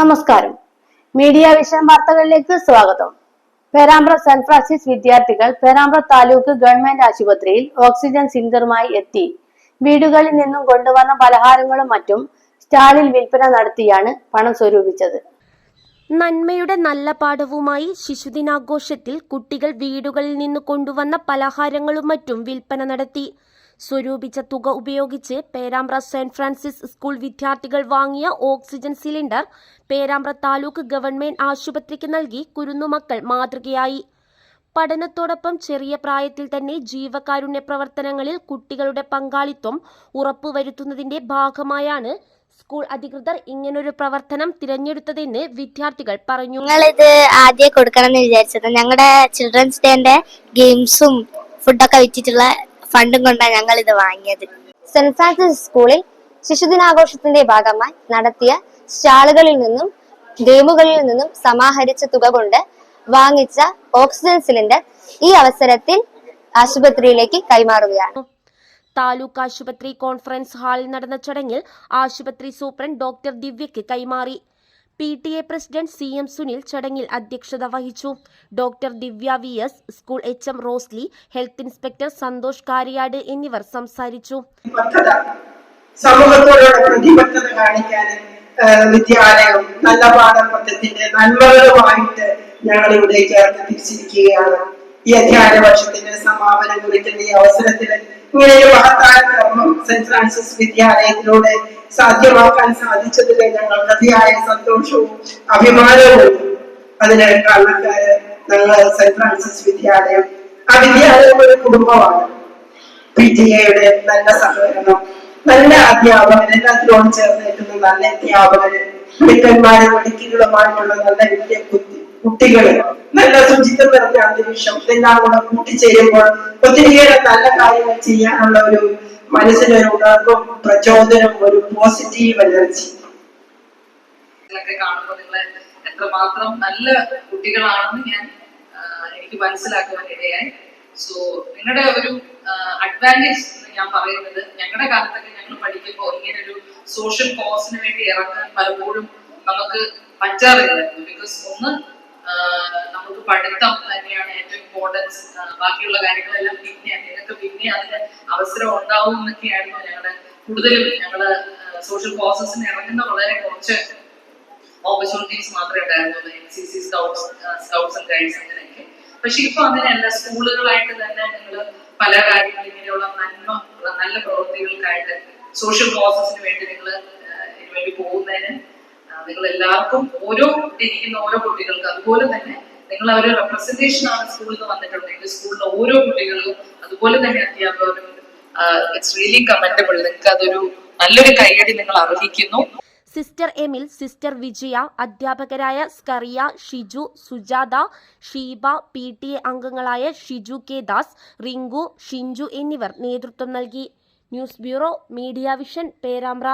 നമസ്കാരം. Media vision വാർത്തകളിലേക്ക് സ്വാഗതം. പേരാമ്പ്ര സെന്റ് ഫ്രാൻസിസ് വിദ്യാർത്ഥികൾ പേരാമ്പ്ര താലൂക്ക് ഗവൺമെന്റ് ആശുപത്രിയിൽ ഓക്സിജൻ സിലിണ്ടറുമായി എത്തി. വീടുകളിൽ നിന്നും കൊണ്ടുവന്ന പലഹാരങ്ങളും മറ്റും സ്റ്റാളിൽ വിൽപ്പന നടത്തിയാണ് പണം സ്വരൂപിച്ചത്. നന്മയുടെ നല്ല പാഠവുമായി ശിശുദിനാഘോഷത്തിൽ കുട്ടികൾ വീടുകളിൽ നിന്ന് കൊണ്ടുവന്ന പലഹാരങ്ങളും മറ്റും വിൽപ്പന നടത്തി. സ്വരൂപിച്ച തുക ഉപയോഗിച്ച് പേരാമ്പ്ര സെന്റ് ഫ്രാൻസിസ് സ്കൂൾ വിദ്യാർത്ഥികൾ വാങ്ങിയ oxygen cylinder Perambra taluk government ആശുപത്രിക്ക് നൽകി കുരുന്നുമക്കൾ മാതൃകയായി. പഠനത്തോടൊപ്പം ചെറിയ പ്രായത്തിൽ തന്നെ ജീവകാരുണ്യ പ്രവർത്തനങ്ങളിൽ കുട്ടികളുടെ പങ്കാളിത്തം ഉറപ്പുവരുത്തുന്നതിന്റെ ഭാഗമായാണ് സ്കൂൾ അധികൃതർ ഇങ്ങനൊരു പ്രവർത്തനം തിരഞ്ഞെടുത്തതെന്ന് വിദ്യാർത്ഥികൾ പറഞ്ഞു. ഞങ്ങളിത് ആദ്യം കൊടുക്കണം എന്ന് വിചാരിച്ചത്. ഞങ്ങളുടെ ചിൽഡ്രൻസ് ഡേന്റെ ഗെയിംസും ഫുഡൊക്കെ വിറ്റിട്ടുള്ള ഫണ്ടും കൊണ്ടാണ് ഞങ്ങൾ ഇത് വാങ്ങിയത്. സെന്റ് ഫ്രാൻസിസ് സ്കൂളിൽ ശിശുദിനാഘോഷത്തിന്റെ ഭാഗമായി നടത്തിയ സ്റ്റാളുകളിൽ നിന്നും ഗെയിമുകളിൽ നിന്നും സമാഹരിച്ച തുക കൊണ്ട് വാങ്ങിച്ച ഓക്സിജൻ സിലിണ്ടർ ഈ അവസരത്തിൽ ആശുപത്രിയിലേക്ക് കൈമാറുകയാണ്. താലൂക്ക് ആശുപത്രി കോൺഫറൻസ് ഹാളിൽ നടന്ന ചടങ്ങിൽ ആശുപത്രി സൂപ്രണ്ട് ഡോക്ടർ ദിവ്യയ്ക്ക് കൈമാറി. PTA പ്രസിഡന്റ് CM സുനിൽ ചടങ്ങിൽ അധ്യക്ഷത വഹിച്ചു. Doctor Divya VS, school HM Rosly, health inspector Santhosh Kariyad എന്നിവർ സംസാരിച്ചു. സമൂഹത്തോടുള്ള പ്രതിബദ്ധത കാണിക്കാൻ വിദ്യാലയം നല്ല പാഠപദ്ധതിന്റെ നന്മകളുമായിട്ട് ഞങ്ങൾ ഇവിടെ ചേർത്ത് തിരിച്ചിരിക്കുകയാണ്. ഈ അധ്യയന വർഷത്തിന്റെ സമാപനം കുറിക്കുന്ന ഈ അവസരത്തിൽ ഇങ്ങനെ ഒരു മഹത്തായ കർമ്മം സെന്റ് ഫ്രാൻസിസ് വിദ്യാലയത്തിലൂടെ സാധ്യമാക്കാൻ സാധിച്ചതിൽ ഞങ്ങൾ അതിയായ സന്തോഷവും അഭിമാനവും. അതിന് കാരണക്കാര് ഞങ്ങൾ സെന്റ് ഫ്രാൻസിസ് വിദ്യാലയം. ആ വിദ്യാലയം ഒരു കുടുംബമാണ്. PTA നല്ല സഹകരണം, നല്ല അധ്യാപകർ, എല്ലാത്തിനോട് ചേർന്ന് നിൽക്കുന്ന നല്ല അധ്യാപകര്, മിടുക്കന്മാരും മിടുക്കികളുമായിട്ടുള്ള നല്ല വലിയ കുട്ടികള്, നല്ല ശുചിത്വം നിറഞ്ഞ അന്തരീക്ഷം, ഇതെല്ലാം കൂടെ കൂട്ടിച്ചേരുമ്പോൾ ഒത്തിരിയേറെ നല്ല കാര്യങ്ങൾ ചെയ്യാനുള്ള ഒരു മനസ്സിനൊരു ഉണർവും പ്രചോദനവും ഒരു പോസിറ്റീവ് എനർജി കാണുമ്പോൾ നിങ്ങൾ എത്രമാത്രം നല്ല കുട്ടികളാണെന്ന് എനിക്ക് മനസ്സിലാക്കുവാൻ ഇടയായി. സോ നിങ്ങളുടെ ഒരു അഡ്വാൻറ്റേജ് ഞാൻ പറയുന്നത്, ഞങ്ങളുടെ കാലത്തൊക്കെ ഞങ്ങൾ പഠിക്കുമ്പോൾ ഇങ്ങനെ ഒരു സോഷ്യൽ കോസിന് വേണ്ടി ഇറങ്ങാൻ പലപ്പോഴും നമുക്ക് പറ്റാറില്ല. ബിക്കോസ് ഒന്ന്, നമുക്ക് പഠിത്തം തന്നെയാണ് ഏറ്റവും ഇമ്പോർട്ടൻസ്, ബാക്കിയുള്ള കാര്യങ്ങളെല്ലാം നിങ്ങൾക്ക് പിന്നെ അതിന് അവസരം ഉണ്ടാവും എന്നൊക്കെയായിരുന്നു ഞങ്ങളുടെ കൂടുതലും. ഞങ്ങള് സോഷ്യൽ കോസസിന് ഇറങ്ങുന്ന വളരെ കുറച്ച് ഓപ്പർച്യൂണിറ്റീസ് മാത്രമേ ഉണ്ടായിരുന്നുള്ളൂ. NCC, സ്കൗട്ട്സ് ആൻഡ് ഗൈഡ്സ് അങ്ങനെയൊക്കെ. പക്ഷെ ഇപ്പൊ അങ്ങനെയല്ല. സ്കൂളുകളായിട്ട് തന്നെ നിങ്ങൾ പല കാര്യങ്ങളും ഇങ്ങനെയുള്ള നല്ല പ്രവൃത്തികൾക്കായിട്ട് സോഷ്യൽ കോസസിന് വേണ്ടി നിങ്ങൾ ഇതിനുവേണ്ടി പോകുന്നതിന് നിങ്ങൾ എല്ലാവർക്കും ഓരോ ഇരിക്കുന്ന ഓരോ കുട്ടികൾക്ക് അതുപോലെ തന്നെ നിങ്ങൾ ഒരു റെപ്രസെന്റേഷൻ ആണ് സ്കൂളിൽ നിന്ന് വന്നിട്ടുണ്ടെങ്കിൽ സ്കൂളിലെ ഓരോ കുട്ടികളും അതുപോലെ തന്നെ അധ്യാപകരും ഇറ്റ്സ് റിയലി കമൻഡബിൾ. നിങ്ങൾക്ക് അതൊരു നല്ലൊരു കൈയടി നിങ്ങൾ അർഹിക്കുന്നു. സിസ്റ്റർ എമിൽ, സിസ്റ്റർ വിജയ, അധ്യാപകരായ സ്കറിയ, ഷിജു, സുജാത, ഷീബ, PTA അംഗങ്ങളായ ഷിജു K ദാസ്, റിങ്കു, ഷിഞ്ചു എന്നിവർ നേതൃത്വം നൽകി. News bureau, media vision, Perambra.